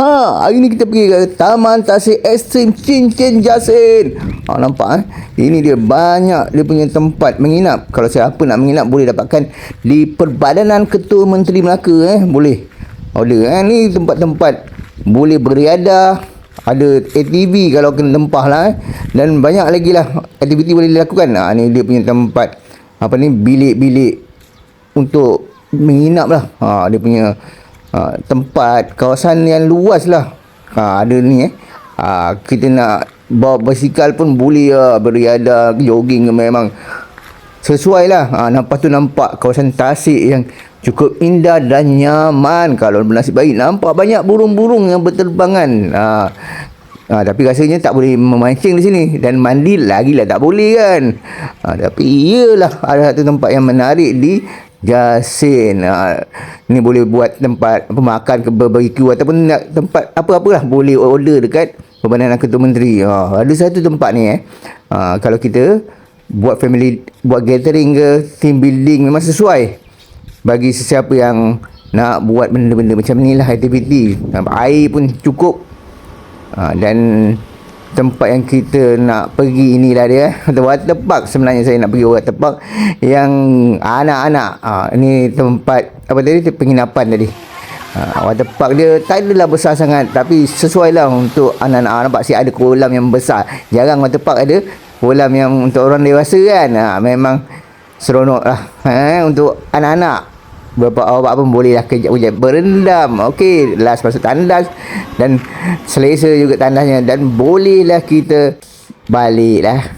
Hari ni kita pergi ke Taman Tasik Ekstrim Cincin Jasin. Nampak Ini dia banyak dia punya tempat menginap. Kalau siapa nak menginap boleh dapatkan di Perbadanan Ketua Menteri Melaka boleh. Order ni tempat-tempat boleh beriadah. Ada ATV kalau kena lempah lah dan banyak lagi lah aktiviti boleh dilakukan. Ni dia punya tempat bilik-bilik untuk menginap lah. Dia punya tempat kawasan yang luas lah. Ada ni kita nak bawa basikal pun boleh beriadah, jogging memang sesuai lah. Nampak kawasan Tasik yang cukup indah dan nyaman. Kalau bernasib baik nampak banyak burung-burung yang berterbangan. Tapi rasanya tak boleh memancing di sini dan mandi lagilah tak boleh kan. Tapi iyalah ada satu tempat yang menarik di Jasin. Ni boleh buat tempat makan ke barbecue ataupun nak tempat apa-apalah boleh order dekat Perbadanan Ketua Menteri. Ada satu tempat ni kalau kita buat family, buat gathering ke team building memang sesuai bagi sesiapa yang nak buat benda-benda macam ni lah, aktiviti. Air pun cukup. Dan tempat yang kita nak pergi inilah dia waterpark. Sebenarnya saya nak pergi waterpark yang anak-anak. Ini tempat penginapan tadi. Waterpark dia tak adalah besar sangat tapi sesuai lah untuk anak-anak. Nampak ada kolam yang besar. Jarang waterpark ada kolam yang untuk orang dewasa kan. Memang seronok lah untuk anak-anak. Berapa awak pun boleh lah kejap-kejap berendam. Okey, last masuk tandas dan selesa juga tandasnya dan bolehlah kita balik lah.